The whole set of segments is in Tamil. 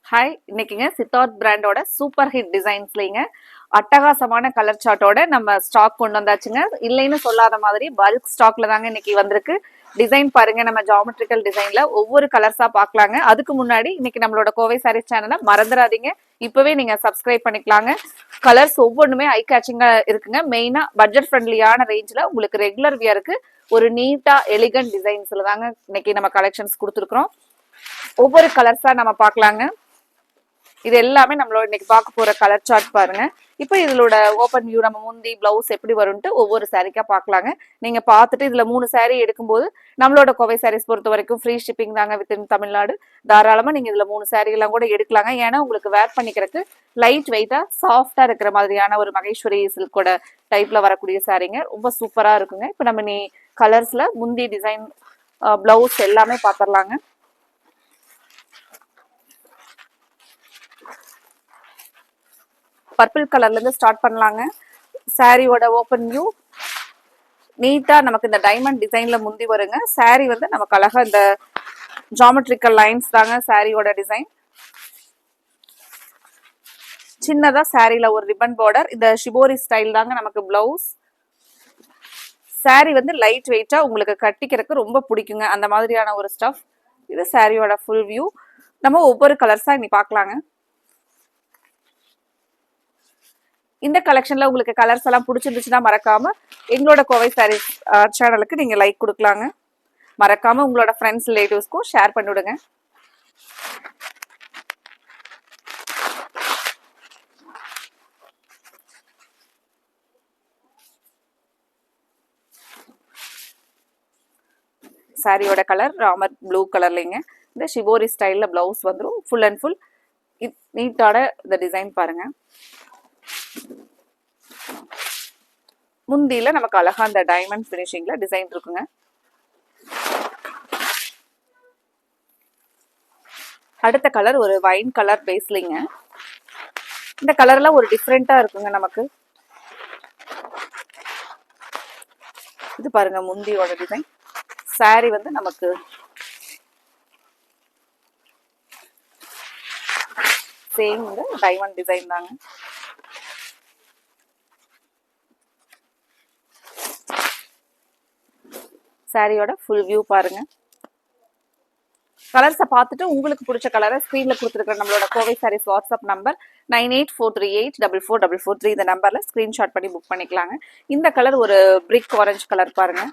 ஹாய், இன்னைக்குங்க சித்தார்த் பிராண்டோட சூப்பர் ஹிட் டிசைன்ஸ்லிங்க அட்டகாசமான கலர் சார்ட்டோட நம்ம ஸ்டாக் கொண்டு வந்தாச்சுங்க. இல்லைன்னு சொல்லாத மாதிரி பல்க் ஸ்டாக்ல தாங்க இன்னைக்கு வந்திருக்கு. டிசைன் பாருங்க, நம்ம ஜாமெட்ரிக்கல் டிசைன்ல ஒவ்வொரு கலர்ஸா பார்க்கலாங்க. அதுக்கு முன்னாடி இன்னைக்கு நம்மளோட கோவை சாரீஸ் சேனலை மறந்துடாதீங்க, இப்பவே நீங்க சப்ஸ்கிரைப் பண்ணிக்கலாங்க. கலர்ஸ் ஒவ்வொன்றுமே ஐ கேச்சிங்கா இருக்குங்க. மெயினா பட்ஜெட் ஃப்ரெண்ட்லியான ரேஞ்சில் உங்களுக்கு ரெகுலர் வியருக்கு ஒரு நீட்டா எலிகன்ட் டிசைன்ஸ்ல தாங்க இன்னைக்கு நம்ம கலெக்ஷன்ஸ் கொடுத்துருக்குறோம். ஒவ்வொரு கலர்ஸா நம்ம பார்க்கலாங்க. இது எல்லாமே நம்மளோட இன்னைக்கு பார்க்க போற கலர் சார்ட் பாருங்க. இப்போ இதோட ஓப்பன் வியூ, நம்ம முந்தி பிளவுஸ் எப்படி வரும்ட்டு ஒவ்வொரு சாரிக்கா பார்க்கலாங்க. நீங்க பார்த்துட்டு இதுல 3 சாரி எடுக்கும்போது நம்மளோட கோவை சாரீஸ் பொறுத்த வரைக்கும் ஃப்ரீ ஷிப்பிங் தாங்க வித்தின் தமிழ்நாடு. தாராளமா நீங்க இதுல 3 சாரி எல்லாம் கூட எடுக்கலாங்க. ஏன்னா உங்களுக்கு வேர் பண்ணிக்கிறதுக்கு லைட் வெயிட்டா சாஃப்டா இருக்கிற மாதிரியான ஒரு மகேஸ்வரி சில்கோட டைப்ல வரக்கூடிய சாரிங்க. ரொம்ப சூப்பரா இருக்குங்க. இப்போ நம்ம நீ கலர்ஸ்ல முந்தி டிசைன் பிளவுஸ் எல்லாமே பார்த்துடலாங்க. பர்பிள் கலர்ல இருந்து ஸ்டார்ட் பண்ணலாங்க. சாரியோட ஓப்பன் வியூ நீட்டா நமக்கு இந்த டைமண்ட் டிசைன்ல முந்தி வருங்க. சாரி வந்து நமக்கு அழகா இந்த ஜாமெட்ரிக்கல் லைன்ஸ் தாங்க சாரியோட டிசைன். சின்னதா சாரில ஒரு ரிப்பன் பார்டர், இந்த ஷிபோரி ஸ்டைல் தாங்க நமக்கு பிளவுஸ். சாரி வந்து லைட் வெயிட்டா உங்களுக்கு கட்டிக்கிறதுக்கு ரொம்ப பிடிக்குங்க, அந்த மாதிரியான ஒரு ஸ்டஃப். இது சாரியோட ஃபுல் வியூ. நம்ம ஒவ்வொரு கலர்ஸா இனி பார்க்கலாங்க. இந்த கலெக்ஷன்ல உங்களுக்கு கலர்ஸ் எல்லாம் பிடிச்சிருந்துச்சுன்னா மறக்காம எங்களோட கோவை சாரீஸ் சேனலுக்கு நீங்க லைக் கொடுக்கலாங்க. மறக்காம உங்களோட ஃப்ரெண்ட்ஸ் ரிலேட்டிவ்ஸ்க்கும் ஷேர் பண்ணிவிடுங்க. சாரியோட கலர் ராமர் ப்ளூ கலர்லைங்க. இந்த ஷிபோரி ஸ்டைல்ல பிளவுஸ் வந்துடும். ஃபுல் அண்ட் ஃபுல் நீட்டான இந்த டிசைன் பாருங்க. முந்தியில நமக்கு அழகா அந்த டைமண்ட் பினிஷிங்ல டிசைன் இருக்குங்க. அடுத்த கலர் ஒரு வைன் கலர் பேஸ்லிங்க. இந்த கலர்லாம் ஒரு டிஃப்ரெண்டா இருக்குங்க நமக்கு. இது பாருங்க முந்தியோட டிசைன். சாரி வந்து நமக்கு சேம் இந்த டைமண்ட் டிசைன் தாங்க. சாரியோட ஃபுல் வியூ பாருங்க. கலர்ஸை பார்த்துட்டு உங்களுக்கு பிடிச்ச கலரை ஸ்க்ரீன்ல கொடுத்துருக்கிற நம்மளோட கோவை சாரீஸ் வாட்ஸ்அப் நம்பர் 9843844443 இந்த நம்பர்ல ஸ்கிரீன்ஷாட் பண்ணி புக் பண்ணிக்கலாங்க. இந்த கலர் ஒரு பிரிக் ஆரஞ்சு கலர் பாருங்க.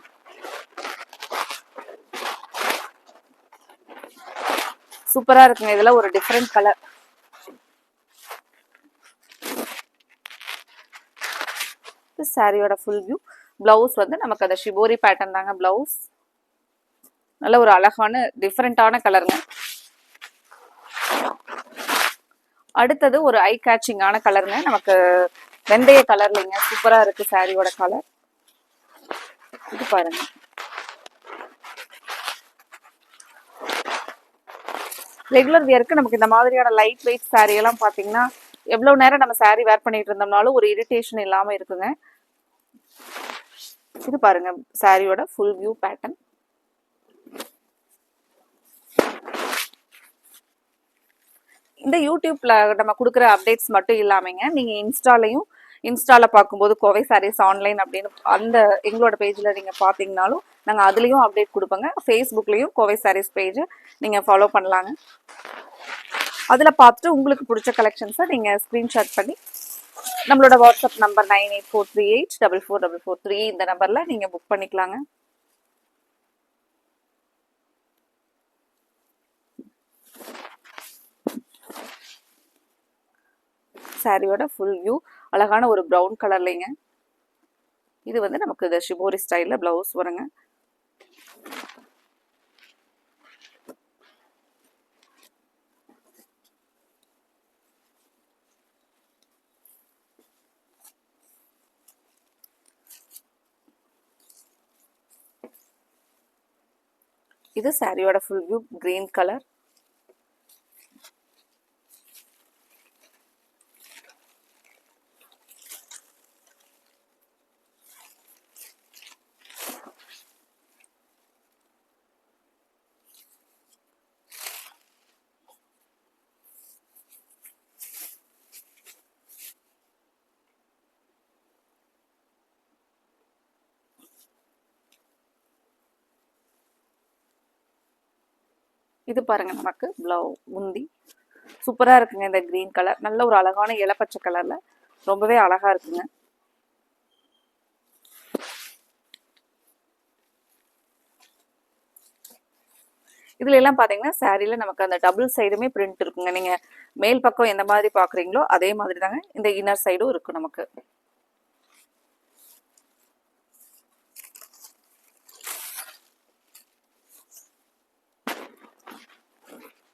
சூப்பரா இருக்குங்க. இதுல ஒரு டிஃப்ரெண்ட் கலர். சாரியோட ஃபுல் வியூ. பிளவுஸ் வந்து நமக்கு அந்த ஷிபோரி பேட்டர்ன் தாங்க பிளவுஸ். நல்ல ஒரு அழகான டிஃப்ரெண்டான கலருங்க. அடுத்தது ஒரு ஐ கேச்சிங்கான கலருங்க. நமக்கு வெந்தய கலர்லைங்க. சூப்பரா இருக்கு சாரியோட கலர். இது பாருங்க. ரெகுலர் வியருக்கு நமக்கு இந்த மாதிரியான லைட் வெயிட் சாரி எல்லாம் பாத்தீங்கன்னா எவ்வளவு நேரம் நம்ம சாரி வேர் பண்ணிட்டு இருந்தோம்னாலும் ஒரு இரிட்டேஷன் இல்லாம இருக்குங்க. இது பாருங்க சாரியோட ஃபுல் வியூ பேட்டர்ன். இந்த யூடியூப்ல நம்ம கொடுக்குற அப்டேட்ஸ் மட்டும் இல்லாமங்க, நீங்க இன்ஸ்டால பார்க்கும்போது கோவை சாரீஸ் ஆன்லைன் அப்படின்னு அந்த எங்களோட பேஜ்ல நீங்க பாத்தீங்கன்னாலும் நாங்க அதுலயும் அப்டேட் கொடுப்போங்க. ஃபேஸ்புக்லயும் கோவை சாரீஸ் பேஜ் நீங்க ஃபாலோ பண்ணலாங்க. அதுல பார்த்துட்டு உங்களுக்கு பிடிச்ச கலெக்ஷன்ஸை நீங்க ஸ்கிரீன்ஷாட் பண்ணி நம்மளோட வாட்ஸ்அப் நம்பர் 9843844443 இந்த நம்பர்ல நீங்க புக் பண்ணிக்கலாங்க. சாரியோட ஃபுல் வியூ அழகான ஒரு ப்ரௌன் கலர்லைங்க. இது வந்து நமக்கு இந்த ஷிபோரி ஸ்டைல்ல பிளவுஸ் வருங்க. இது சாரியோட ஃபுல் வியூ கிரீன் கலர். இது பாருங்க நமக்கு முந்தி சூப்பரா இருக்குங்க. இந்த கிரீன் கலர் நல்ல ஒரு அழகான இளப்பச்சை கலர்ல ரொம்பவே அழகா இருக்குங்க. இதுல எல்லாம் பாத்தீங்கன்னா சாரில நமக்கு அந்த டபுள் சைடுமே பிரிண்ட் இருக்குங்க. நீங்க மேல் பக்கம் எந்த மாதிரி பாக்குறீங்களோ அதே மாதிரி தாங்க இந்த இன்னர் சைடும் இருக்கு நமக்கு.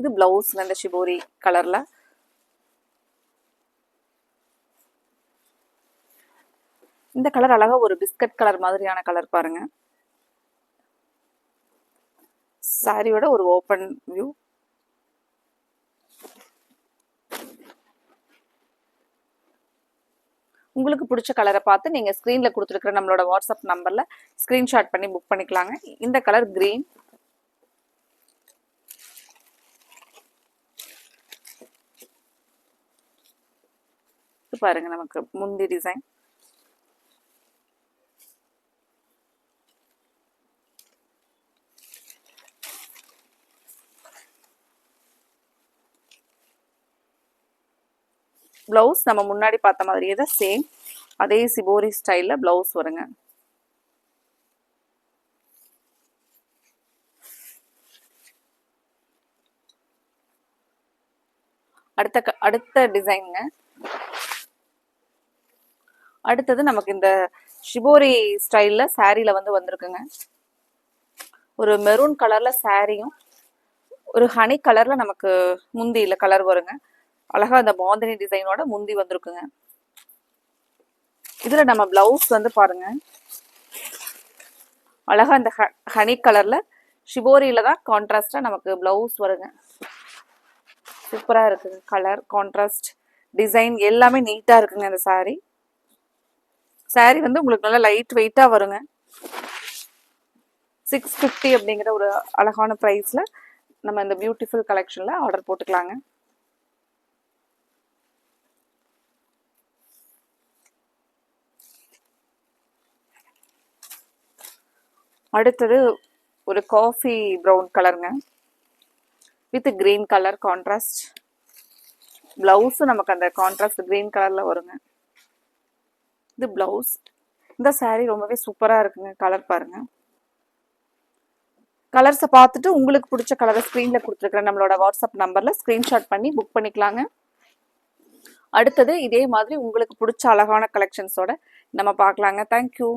இது பிளவுஸ் இந்த ஷிபோரி கலர்ல. இந்த கலர் அழகா ஒரு பிஸ்கட் கலர் மாதிரியான கலர் பாருங்க. சாரியோட ஒரு ஓபன் வியூ. உங்களுக்கு பிடிச்ச கலரை பார்த்து நீங்க ஸ்கிரீன்ல கொடுத்துருக்கிற நம்மளோட வாட்ஸ்அப் நம்பர்ல ஸ்கிரீன்ஷாட் பண்ணி புக் பண்ணிக்கலாங்க. இந்த கலர் கிரீன். பாருங்க நமக்கு முந்தி டிசைன். பிளவுஸ் நம்ம முன்னாடி பார்த்த மாதிரியே தான் சேம் அதே சிபோரி ஸ்டைல்ல பிளவுஸ் வருங்க. அடுத்த டிசைனுங்க. அடுத்தது நமக்கு இந்த ஷிபோரி ஸ்டைல்ல சாரில வந்திருக்குங்க. ஒரு மெரூன் கலர்ல சாரியும் ஒரு ஹனி கலர்ல நமக்கு முந்தியில கலர் வருங்க. அழகா அந்த பாந்தினி டிசைனோட முந்தி வந்திருக்குங்க. இதுல நம்ம பிளவுஸ் பாருங்க அழகா இந்த ஹனி கலர்ல ஷிபோரியில தான் கான்ட்ராஸ்டா நமக்கு பிளவுஸ் வருங்க. சூப்பரா இருக்குங்க. கலர் கான்ட்ராஸ்ட் டிசைன் எல்லாமே நீட்டா இருக்குங்க. இந்த சாரி உங்களுக்கு நல்லா லைட் வெயிட்டா வருங்க. 650 அப்படிங்கிற ஒரு அழகான பிரைஸ்ல நம்ம இந்த பியூட்டிஃபுல் கலெக்ஷன்ல ஆர்டர் போட்டுக்கலாங்க. அடுத்தது ஒரு காஃபி ப்ரௌன் கலருங்க வித் கிரீன் கலர் கான்ட்ராஸ்ட். பிளவுஸும் நமக்கு அந்த கான்ட்ராஸ்ட் கிரீன் கலர்ல வருங்க. இது பிளவுஸ். இந்த சாரி ரொம்பவே சூப்பரா இருக்குங்க. கலர் பாருங்க. கலர்ஸை பார்த்துட்டு உங்களுக்கு பிடிச்ச கலரை ஸ்க்ரீனில் கொடுத்துருக்குற நம்மளோட வாட்ஸ்அப் நம்பரில் ஸ்க்ரீன்ஷாட் பண்ணி புக் பண்ணிக்கலாங்க. அடுத்தது இதே மாதிரி உங்களுக்கு பிடிச்ச அழகான கலெக்ஷன்ஸோட நம்ம பார்க்கலாங்க. தேங்க்யூ.